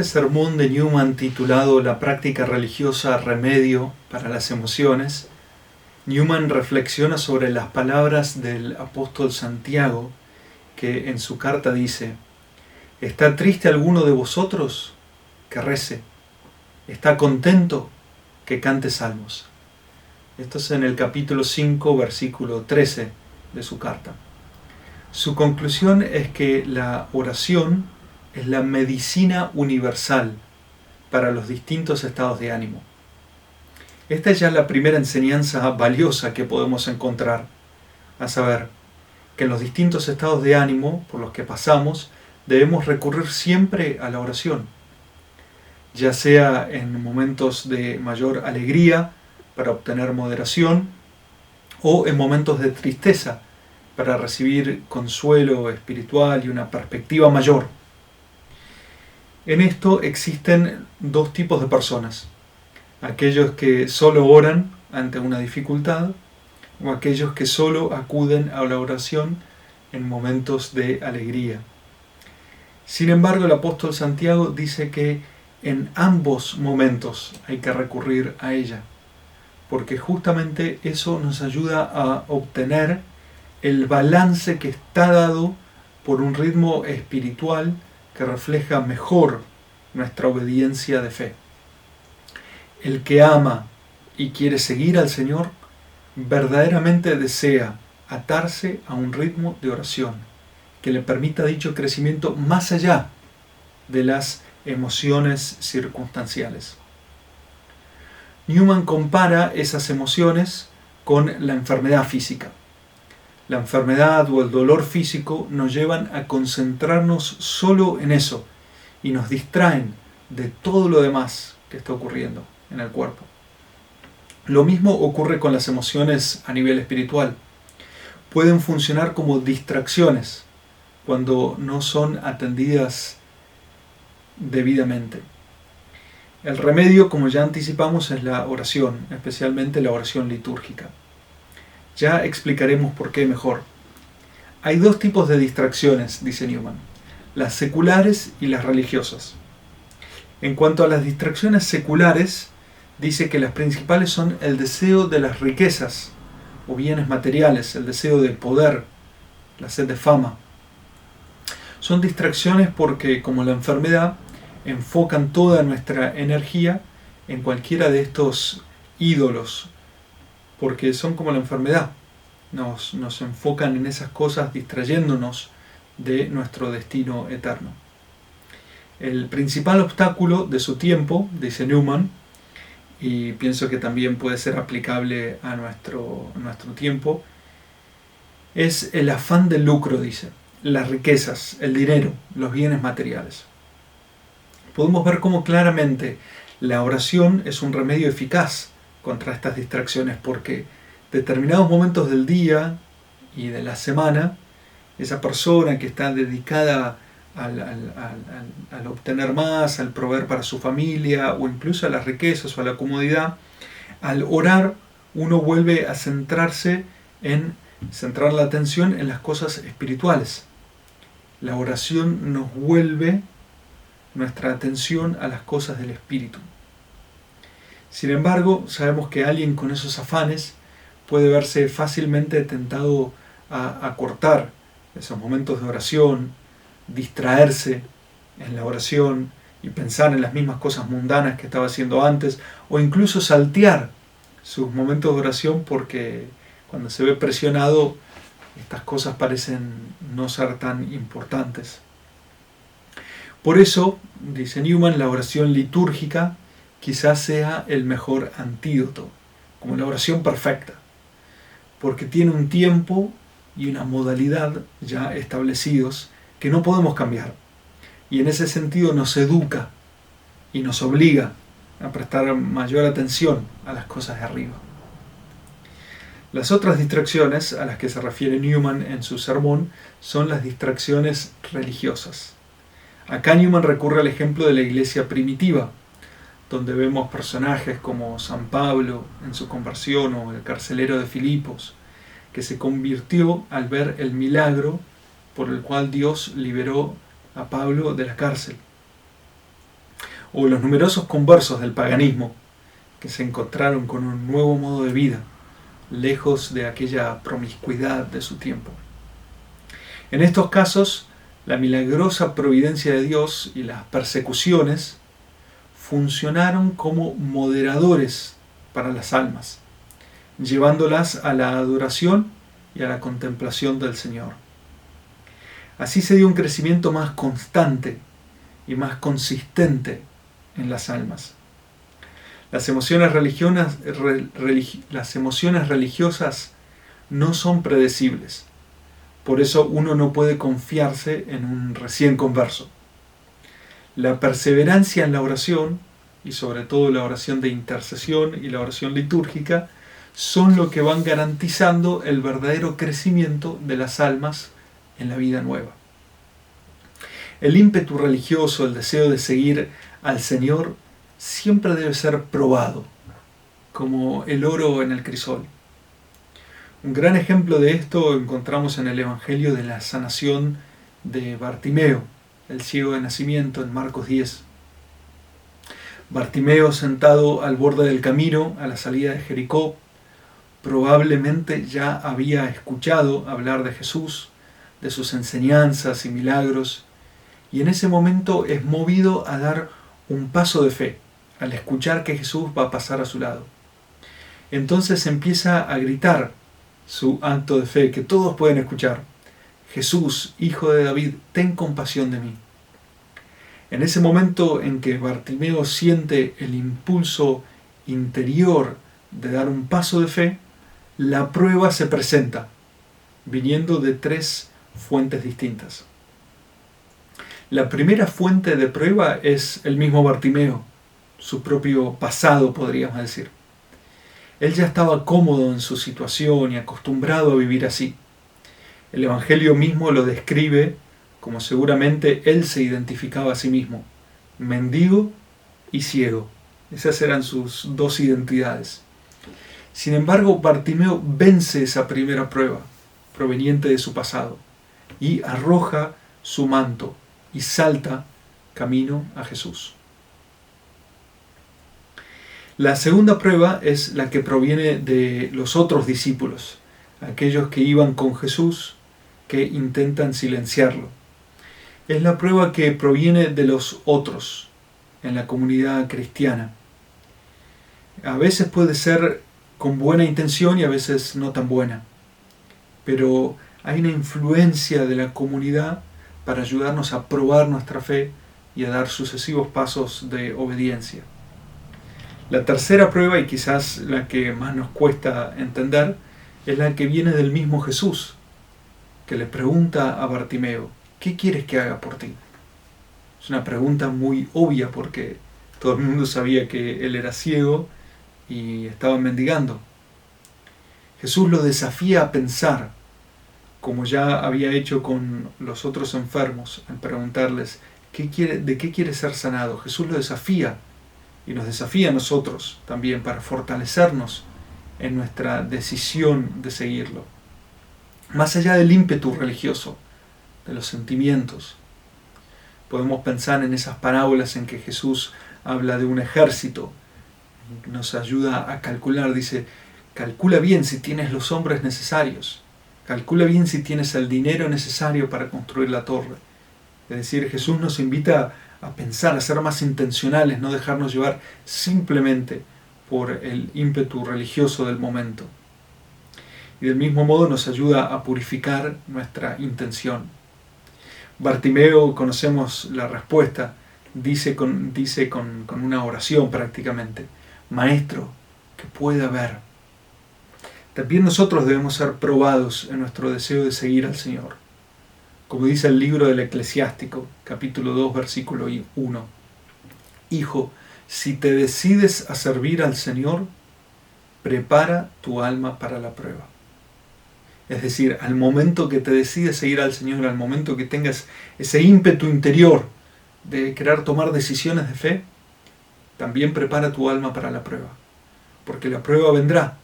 este sermón de Newman titulado La práctica religiosa remedio para las emociones, Newman reflexiona sobre las palabras del apóstol Santiago, que en su carta dice: ¿Está triste alguno de vosotros? Que rece. ¿Está contento? Que cante salmos. Esto es en el capítulo 5, versículo 13 de su carta. Su conclusión es que la oración es la medicina universal para los distintos estados de ánimo. Esta es ya la primera enseñanza valiosa que podemos encontrar, a saber, que en los distintos estados de ánimo por los que pasamos debemos recurrir siempre a la oración, ya sea en momentos de mayor alegría para obtener moderación o en momentos de tristeza para recibir consuelo espiritual y una perspectiva mayor. En esto existen dos tipos de personas: aquellos que solo oran ante una dificultad o aquellos que solo acuden a la oración en momentos de alegría. Sin embargo, el apóstol Santiago dice que en ambos momentos hay que recurrir a ella, porque justamente eso nos ayuda a obtener el balance que está dado por un ritmo espiritual que refleja mejor nuestra obediencia de fe. El que ama y quiere seguir al Señor verdaderamente desea atarse a un ritmo de oración que le permita dicho crecimiento más allá de las emociones circunstanciales. Newman compara esas emociones con la enfermedad física. La enfermedad o el dolor físico nos llevan a concentrarnos solo en eso y nos distraen de todo lo demás que está ocurriendo en el cuerpo. Lo mismo ocurre con las emociones a nivel espiritual. Pueden funcionar como distracciones cuando no son atendidas debidamente. El remedio, como ya anticipamos, es la oración, especialmente la oración litúrgica. Ya explicaremos por qué mejor. Hay dos tipos de distracciones, dice Newman: las seculares y las religiosas. En cuanto a las distracciones seculares, dice que las principales son el deseo de las riquezas o bienes materiales, el deseo del poder, la sed de fama. Son distracciones porque, como la enfermedad, enfocan toda nuestra energía en cualquiera de estos ídolos, porque son como la enfermedad, nos enfocan en esas cosas distrayéndonos de nuestro destino eterno. El principal obstáculo de su tiempo, dice Newman, y pienso que también puede ser aplicable a nuestro tiempo, es el afán del lucro, dice, las riquezas, el dinero, los bienes materiales. Podemos ver cómo claramente la oración es un remedio eficaz contra estas distracciones, porque determinados momentos del día y de la semana, esa persona que está dedicada al obtener más, al proveer para su familia o incluso a las riquezas o a la comodidad, al orar uno vuelve a centrar la atención en las cosas espirituales. La oración nos vuelve nuestra atención a las cosas del espíritu. Sin embargo, sabemos que alguien con esos afanes puede verse fácilmente tentado a cortar esos momentos de oración, distraerse en la oración y pensar en las mismas cosas mundanas que estaba haciendo antes, o incluso saltear sus momentos de oración porque cuando se ve presionado estas cosas parecen no ser tan importantes. Por eso, dice Newman, la oración litúrgica quizás sea el mejor antídoto, como la oración perfecta, porque tiene un tiempo y una modalidad ya establecidos que no podemos cambiar, y en ese sentido nos educa y nos obliga a prestar mayor atención a las cosas de arriba. Las otras distracciones a las que se refiere Newman en su sermón son las distracciones religiosas. Acá Newman recurre al ejemplo de la iglesia primitiva, donde vemos personajes como San Pablo en su conversión o el carcelero de Filipos, que se convirtió al ver el milagro por el cual Dios liberó a Pablo de la cárcel. o los numerosos conversos del paganismo que se encontraron con un nuevo modo de vida, lejos de aquella promiscuidad de su tiempo. En estos casos, la milagrosa providencia de Dios y las persecuciones funcionaron como moderadores para las almas, llevándolas a la adoración y a la contemplación del Señor. Así se dio un crecimiento más constante y más consistente en las almas. Las emociones religiosas no son predecibles. Por eso uno no puede confiarse en un recién converso. La perseverancia en la oración, y sobre todo la oración de intercesión y la oración litúrgica, son lo que van garantizando el verdadero crecimiento de las almas en la vida nueva. El ímpetu religioso, el deseo de seguir al Señor, siempre debe ser probado, como el oro en el crisol. Un gran ejemplo de esto encontramos en el Evangelio de la sanación de Bartimeo, el ciego de nacimiento, en Marcos 10. Bartimeo, sentado al borde del camino a la salida de Jericó, probablemente ya había escuchado hablar de Jesús, de sus enseñanzas y milagros, y en ese momento es movido a dar un paso de fe, al escuchar que Jesús va a pasar a su lado. Entonces empieza a gritar su acto de fe, que todos pueden escuchar: Jesús, Hijo de David, ten compasión de mí. En ese momento en que Bartimeo siente el impulso interior de dar un paso de fe, la prueba se presenta, viniendo de 3 fuentes distintas. La primera fuente de prueba es el mismo Bartimeo, su propio pasado, podríamos decir. Él ya estaba cómodo en su situación y acostumbrado a vivir así. El Evangelio mismo lo describe como seguramente él se identificaba a sí mismo: mendigo y ciego. Esas eran sus 2 identidades. Sin embargo, Bartimeo vence esa primera prueba proveniente de su pasado y arroja su manto y salta camino a Jesús. La segunda prueba es la que proviene de los otros discípulos, aquellos que iban con Jesús, que intentan silenciarlo. Es la prueba que proviene de los otros en la comunidad cristiana. A veces puede ser con buena intención y a veces no tan buena, pero hay una influencia de la comunidad para ayudarnos a probar nuestra fe y a dar sucesivos pasos de obediencia. La tercera prueba, y quizás la que más nos cuesta entender, es la que viene del mismo Jesús, que le pregunta a Bartimeo: ¿qué quieres que haga por ti? Es una pregunta muy obvia porque todo el mundo sabía que él era ciego y estaba mendigando. Jesús lo desafía a pensar, como ya había hecho con los otros enfermos, al preguntarles ¿de qué quiere ser sanado? Jesús lo desafía y nos desafía a nosotros también para fortalecernos en nuestra decisión de seguirlo. Más allá del ímpetu religioso, de los sentimientos, podemos pensar en esas parábolas en que Jesús habla de un ejército, nos ayuda a calcular, dice: calcula bien si tienes los hombres necesarios, calcula bien si tienes el dinero necesario para construir la torre. Es decir, Jesús nos invita a pensar, a ser más intencionales, no dejarnos llevar simplemente por el ímpetu religioso del momento. Y del mismo modo nos ayuda a purificar nuestra intención. Bartimeo, conocemos la respuesta, dice con una oración prácticamente: Maestro, que pueda ver. También nosotros debemos ser probados en nuestro deseo de seguir al Señor. Como dice el libro del Eclesiástico, capítulo 2, versículo 1. Hijo, si te decides a servir al Señor, prepara tu alma para la prueba. Es decir, al momento que te decides seguir al Señor, al momento que tengas ese ímpetu interior de querer tomar decisiones de fe, también prepara tu alma para la prueba. Porque la prueba vendrá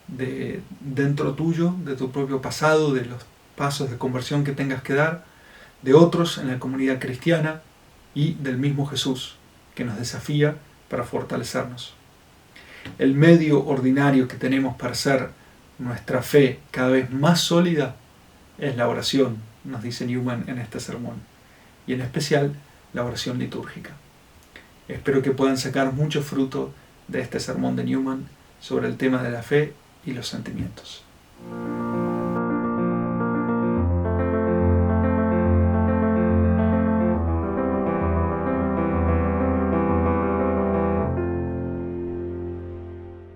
de dentro tuyo, de tu propio pasado, de los pasos de conversión que tengas que dar, de otros en la comunidad cristiana y del mismo Jesús, que nos desafía para fortalecernos. El medio ordinario que tenemos para hacer nuestra fe cada vez más sólida es la oración, nos dice Newman en este sermón, y en especial la oración litúrgica. Espero que puedan sacar mucho fruto de este sermón de Newman sobre el tema de la fe y los sentimientos.